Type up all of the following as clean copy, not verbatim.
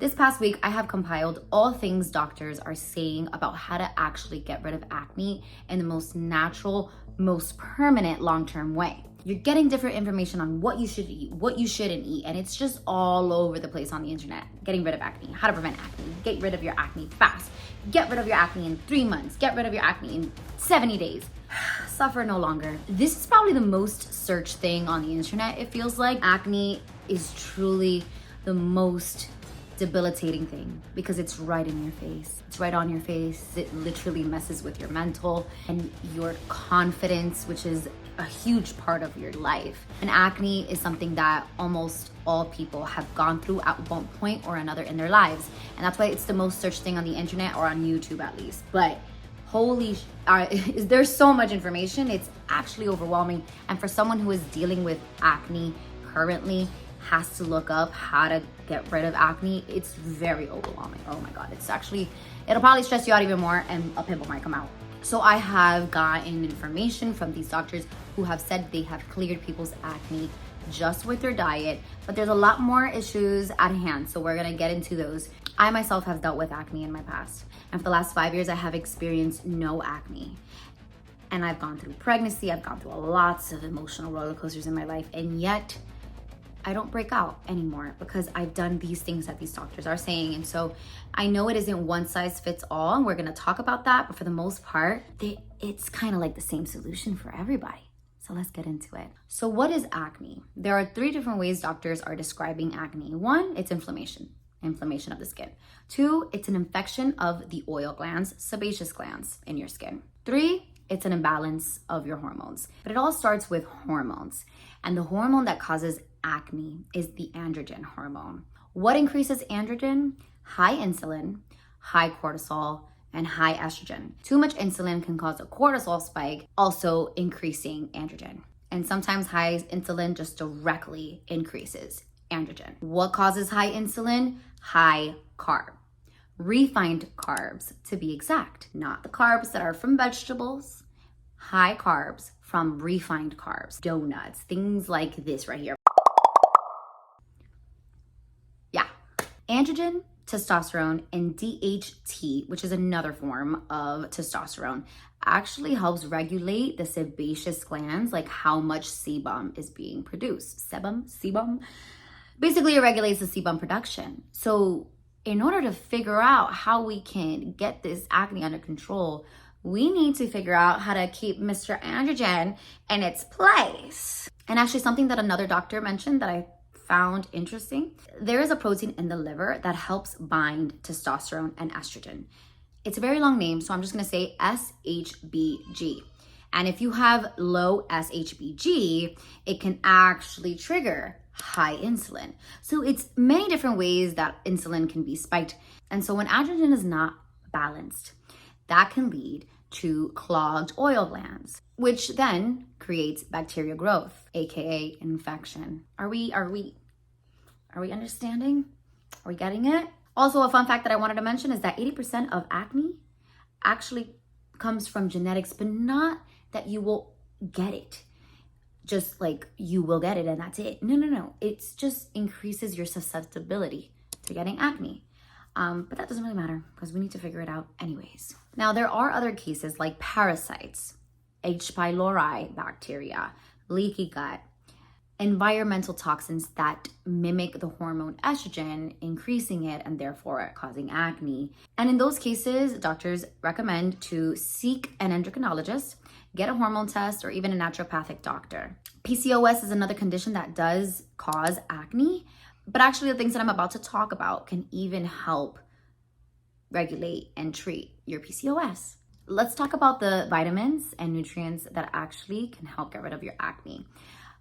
This past week, I have compiled all things doctors are saying about how to actually get rid of acne in the most natural, most permanent long-term way. You're getting different information on what you should eat, what you shouldn't eat, and it's just all over the place on the internet. Getting rid of acne, how to prevent acne, get rid of your acne fast, get rid of your acne in 3 months, get rid of your acne in 70 days. Suffer no longer. This is probably the most searched thing on the internet, it feels like. Acne is truly the most debilitating thing because it's right in your face. It's right on your face. It literally messes with your mental and your confidence, which is a huge part of your life. And acne is something that almost all people have gone through at one point or another in their lives. And that's why it's the most searched thing on the internet, or on YouTube at least. But there's so much information, it's actually overwhelming. And for someone who is dealing with acne currently, has to look up how to get rid of acne, it's very overwhelming. Oh my God, it'll probably stress you out even more and a pimple might come out. So I have gotten information from these doctors who have said they have cleared people's acne just with their diet, but there's a lot more issues at hand, so we're gonna get into those. I myself have dealt with acne in my past, and for the last 5 years I have experienced no acne. And I've gone through pregnancy, I've gone through lots of emotional roller coasters in my life, and yet I don't break out anymore because I've done these things that these doctors are saying. And so I know it isn't one size fits all, and we're gonna talk about that, but for the most part, it's kind of like the same solution for everybody. So let's get into it. So what is acne? There are 3 different ways doctors are describing acne. 1, it's inflammation of the skin. 2, it's an infection of the oil glands, sebaceous glands in your skin. 3, it's an imbalance of your hormones. But it all starts with hormones. And the hormone that causes acne is the androgen hormone. What increases androgen? High insulin, high cortisol, and high estrogen. Too much insulin can cause a cortisol spike, also increasing androgen. And sometimes high insulin just directly increases androgen. What causes high insulin? High carb. Refined carbs, to be exact. Not the carbs that are from vegetables. High carbs from refined carbs. Donuts, things like this right here. Yeah. Androgen, testosterone, and DHT, which is another form of testosterone, actually helps regulate the sebaceous glands, like how much sebum is being produced. Sebum? Basically, it regulates the sebum production. So in order to figure out how we can get this acne under control, we need to figure out how to keep Mr. Androgen in its place. And actually, something that another doctor mentioned that I found interesting, there is a protein in the liver that helps bind testosterone and estrogen. It's a very long name, so I'm just gonna say SHBG. And if you have low SHBG, it can actually trigger high insulin. So it's many different ways that insulin can be spiked. And so when androgen is not balanced, that can lead to clogged oil glands, which then creates bacterial growth, aka infection. Are we understanding? Are we getting it? Also, a fun fact that I wanted to mention is that 80% of acne actually comes from genetics, but not that you will get it. Just like you will get it and that's it. No. It's just increases your susceptibility to getting acne. But that doesn't really matter because we need to figure it out anyways. Now, there are other cases like parasites, H. pylori bacteria, leaky gut, environmental toxins that mimic the hormone estrogen, increasing it and therefore causing acne. And in those cases, doctors recommend to seek an endocrinologist, get a hormone test, or even a naturopathic doctor. PCOS is another condition that does cause acne, but actually the things that I'm about to talk about can even help regulate and treat your PCOS. Let's talk about the vitamins and nutrients that actually can help get rid of your acne.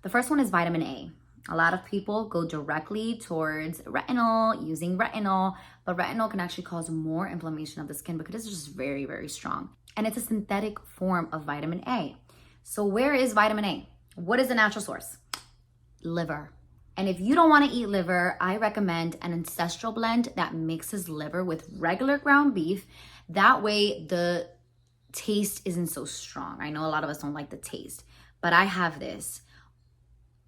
The first one is vitamin A. A lot of people go directly towards retinol, using retinol, but retinol can actually cause more inflammation of the skin because it's just very, very strong. And it's a synthetic form of vitamin A. So where is vitamin A? What is the natural source? Liver. And if you don't want to eat liver, I recommend an ancestral blend that mixes liver with regular ground beef. That way the taste isn't so strong. I know a lot of us don't like the taste, but I have this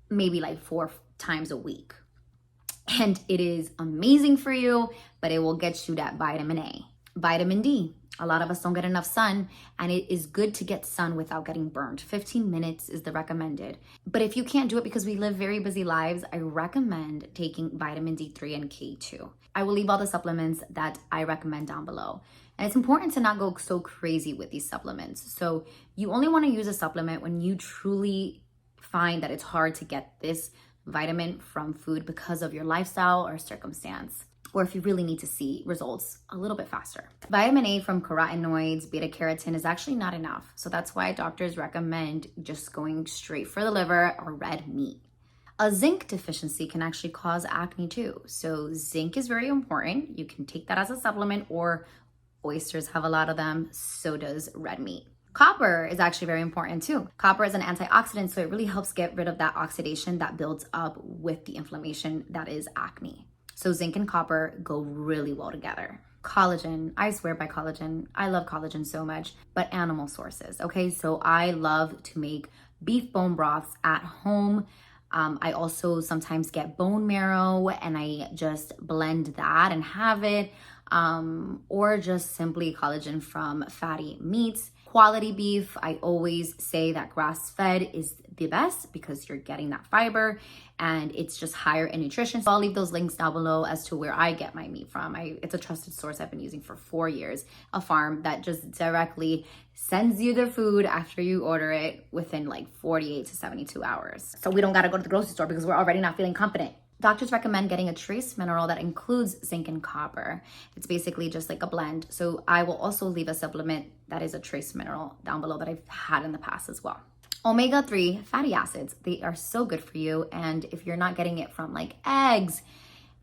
maybe like 4 times a week. and it is amazing for you, but it will get you that vitamin A. Vitamin D. A lot of us don't get enough sun, and it is good to get sun without getting burned. 15 minutes is the recommended. But if you can't do it because we live very busy lives, I recommend taking vitamin D3 and K2. I will leave all the supplements that I recommend down below. And it's important to not go so crazy with these supplements. So you only want to use a supplement when you truly find that it's hard to get this vitamin from food because of your lifestyle or circumstance, or if you really need to see results a little bit faster. Vitamin A from carotenoids, beta carotene is actually not enough. So that's why doctors recommend just going straight for the liver or red meat. A zinc deficiency can actually cause acne too. So zinc is very important. You can take that as a supplement, or oysters have a lot of them, so does red meat. Copper is actually very important too. Copper is an antioxidant, so it really helps get rid of that oxidation that builds up with the inflammation that is acne. So zinc and copper go really well together. Collagen, I swear by collagen. I love collagen so much, but animal sources, okay? So I love to make beef bone broths at home. I also sometimes get bone marrow and I just blend that and have it, or just simply collagen from fatty meats. Quality beef, I always say that grass-fed is the best because you're getting that fiber and it's just higher in nutrition. So I'll leave those links down below as to where I get my meat from. It's a trusted source I've been using for 4 years, a farm that just directly sends you the food after you order it within like 48 to 72 hours. So we don't gotta go to the grocery store because we're already not feeling confident. Doctors recommend getting a trace mineral that includes zinc and copper. It's basically just like a blend. So I will also leave a supplement that is a trace mineral down below that I've had in the past as well. Omega-3 fatty acids, they are so good for you. And if you're not getting it from like eggs,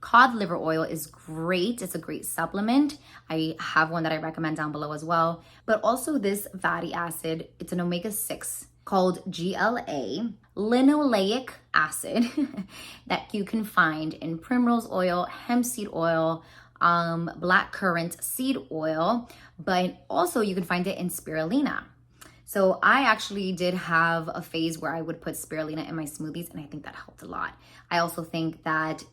cod liver oil is great. It's a great supplement. I have one that I recommend down below as well. But also this fatty acid, it's an omega-6 called GLA, linoleic acid that you can find in primrose oil, hemp seed oil, black currant seed oil, but also you can find it in spirulina. So I actually did have a phase where I would put spirulina in my smoothies, and I think that helped a lot. I also think that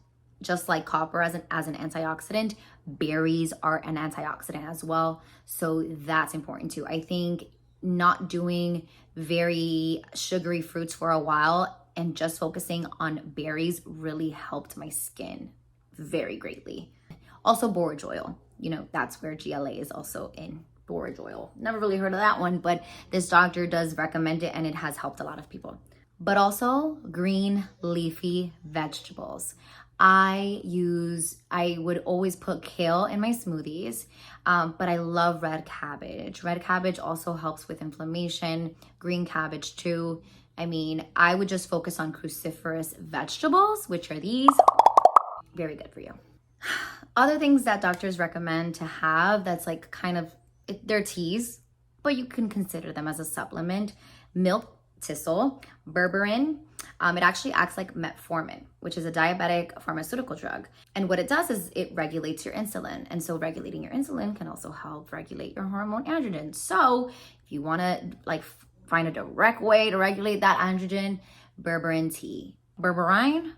just like copper as an antioxidant, berries are an antioxidant as well. So that's important too. I think not doing very sugary fruits for a while and just focusing on berries really helped my skin very greatly. Also borage oil, that's where GLA is also in borage oil. Never really heard of that one, but this doctor does recommend it and it has helped a lot of people. But also green leafy vegetables. I would always put kale in my smoothies, but I love red cabbage. Red cabbage also helps with inflammation, green cabbage too. I would just focus on cruciferous vegetables, which are these. Very good for you. Other things that doctors recommend to have that's like they're teas, but you can consider them as a supplement. Milk thistle, berberine. It actually acts like metformin, which is a diabetic pharmaceutical drug. And what it does is it regulates your insulin. And so regulating your insulin can also help regulate your hormone androgen. So if you want to find a direct way to regulate that androgen, berberine tea. Berberine?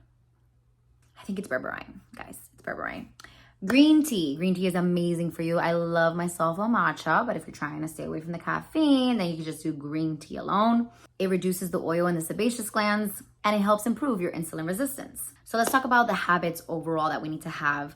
I think it's berberine, guys. It's berberine. Green tea. Green tea is amazing for you. I love myself a matcha, but if you're trying to stay away from the caffeine, then you can just do green tea alone. It reduces the oil in the sebaceous glands and it helps improve your insulin resistance. So let's talk about the habits overall that we need to have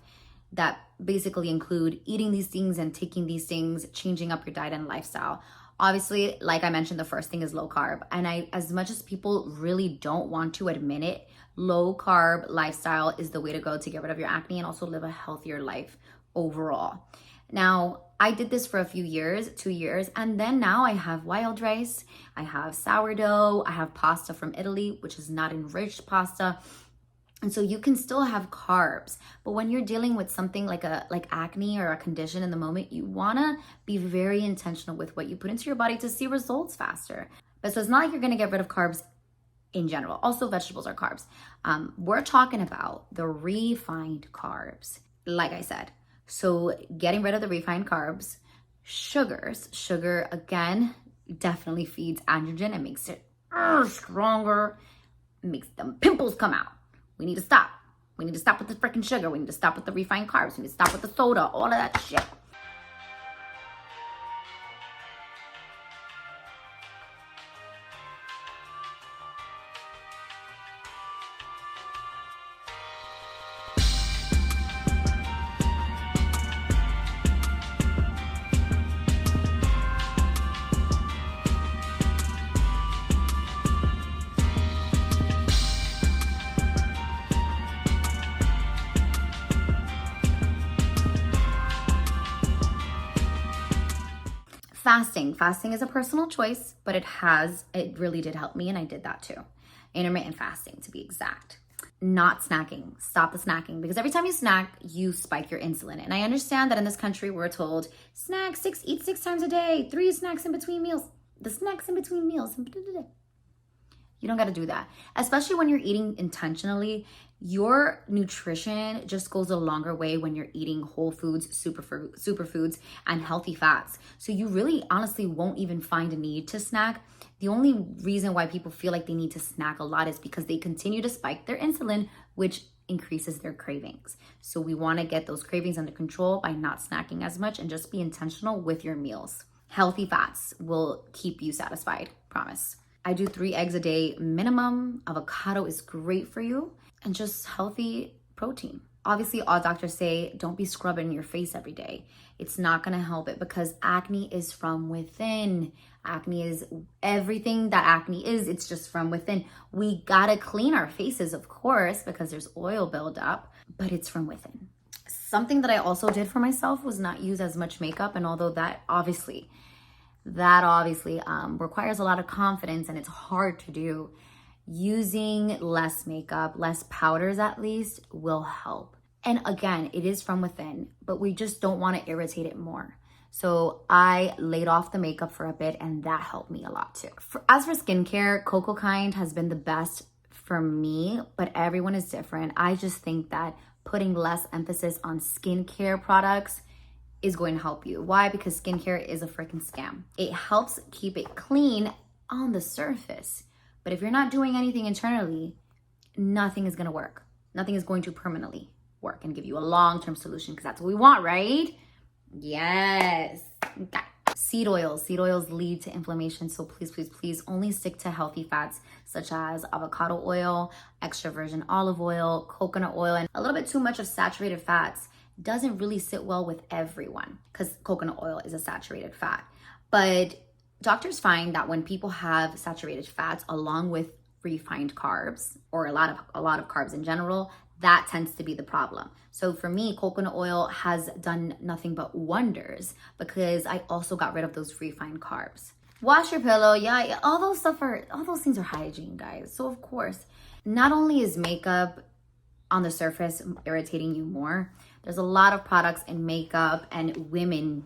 that basically include eating these things and taking these things, changing up your diet and lifestyle. Obviously, like I mentioned, the first thing is low carb. And as much as people really don't want to admit it, low carb lifestyle is the way to go to get rid of your acne and also live a healthier life overall. Now, I did this for a few years, 2 years, and then now I have wild rice, I have sourdough, I have pasta from Italy, which is not enriched pasta. And so you can still have carbs, but when you're dealing with something like acne or a condition in the moment, you wanna be very intentional with what you put into your body to see results faster. But so it's not like you're gonna get rid of carbs in general. Also, vegetables are carbs. We're talking about the refined carbs, like I said. So getting rid of the refined carbs, sugars. Sugar, again, definitely feeds androgen and makes it stronger, makes them pimples come out. We need to stop. We need to stop with the freaking sugar. We need to stop with the refined carbs. We need to stop with the soda, all of that shit. Fasting is a personal choice, but it really did help me, and I did that too. Intermittent fasting, to be exact. Not snacking. Stop the snacking, because every time you snack, you spike your insulin. And I understand that in this country, we're told eat 6 times a day, 3 snacks in between meals. The snacks in between meals. You don't got to do that, especially when you're eating intentionally. Your nutrition just goes a longer way when you're eating whole foods, superfoods, and healthy fats. So you really honestly won't even find a need to snack. The only reason why people feel like they need to snack a lot is because they continue to spike their insulin, which increases their cravings. So we want to get those cravings under control by not snacking as much and just be intentional with your meals. Healthy fats will keep you satisfied, promise. I do 3 eggs a day minimum. Avocado is great for you, and just healthy protein. Obviously, all doctors say don't be scrubbing your face every day. It's not gonna help it, because acne is from within. Acne is everything that acne is. It's just from within. We gotta clean our faces, of course, because there's oil buildup, but it's from within. Something that I also did for myself was not use as much makeup, and although that obviously requires a lot of confidence and it's hard to do, using less makeup, less powders at least, will help. And again, it is from within, but we just don't want to irritate it more. So I laid off the makeup for a bit, and that helped me a lot too. As for skincare, Cocoa Kind has been the best for me, but everyone is different. I just think that putting less emphasis on skincare products is going to help you. Why? Because skincare is a freaking scam. It helps keep it clean on the surface. But if you're not doing anything internally, nothing is gonna work. Nothing is going to permanently work and give you a long-term solution, because that's what we want, right? Yes. Okay. Seed oils lead to inflammation. So please only stick to healthy fats such as avocado oil, extra virgin olive oil, coconut oil, and a little bit too much of saturated fats doesn't really sit well with everyone, because coconut oil is a saturated fat. But doctors find that when people have saturated fats along with refined carbs, or a lot of carbs in general, that tends to be the problem. So for me, coconut oil has done nothing but wonders, because I also got rid of those refined carbs. Wash your pillow, yeah, all those things are hygiene, guys. So of course, not only is makeup on the surface irritating you more, there's a lot of products in makeup and women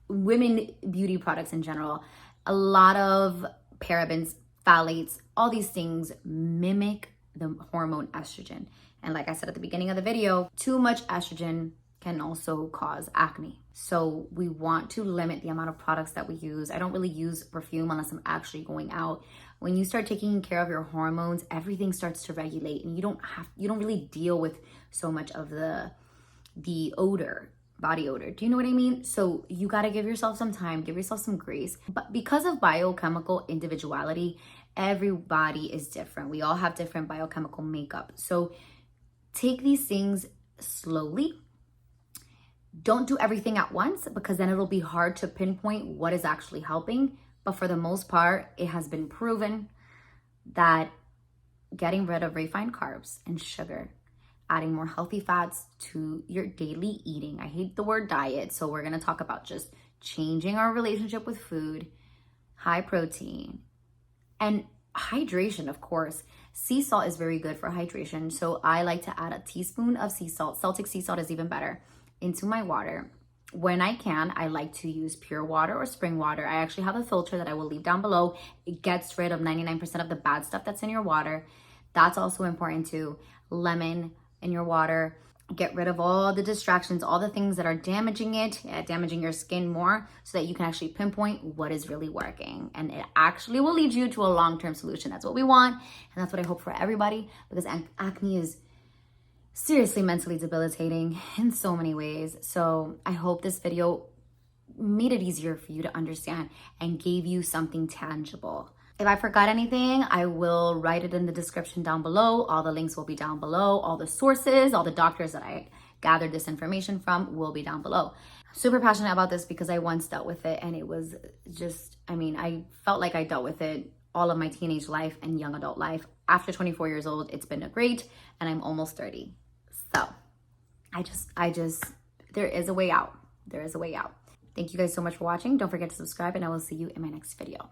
beauty products in general. A lot of parabens, phthalates, all these things mimic the hormone estrogen. And like I said at the beginning of the video, too much estrogen can also cause acne. So we want to limit the amount of products that we use. I don't really use perfume unless I'm actually going out. When you start taking care of your hormones, everything starts to regulate, and you don't really deal with so much of the odor, body odor. Do you know what I mean? So you got to give yourself some time, give yourself some grace. But because of biochemical individuality, everybody is different. We all have different biochemical makeup. So take these things slowly. Don't do everything at once, because then it'll be hard to pinpoint what is actually helping. But for the most part, it has been proven that getting rid of refined carbs and sugar, adding more healthy fats to your daily eating. I hate the word diet, so we're going to talk about just changing our relationship with food, high protein, and hydration, of course. Sea salt is very good for hydration, so I like to add a teaspoon of sea salt. Celtic sea salt is even better, into my water. When I can, I like to use pure water or spring water. I actually have a filter that I will leave down below. It gets rid of 99% of the bad stuff that's in your water. That's also important too. Lemon in your water. Get rid of all the distractions, all the things that are damaging it, damaging your skin more, so that you can actually pinpoint what is really working. And it actually will lead you to a long-term solution. That's what we want, and that's what I hope for everybody, because acne is seriously mentally debilitating in so many ways. So I hope this video made it easier for you to understand and gave you something tangible. If I forgot anything, I will write it in the description down below. All the links will be down below. All the sources, all the doctors that I gathered this information from will be down below. Super passionate about this because I once dealt with it, and it was just, I mean, I felt like I dealt with it all of my teenage life and young adult life. After 24 years old, it's been a great, and I'm almost 30. So I just, there is a way out. There is a way out. Thank you guys so much for watching. Don't forget to subscribe, and I will see you in my next video.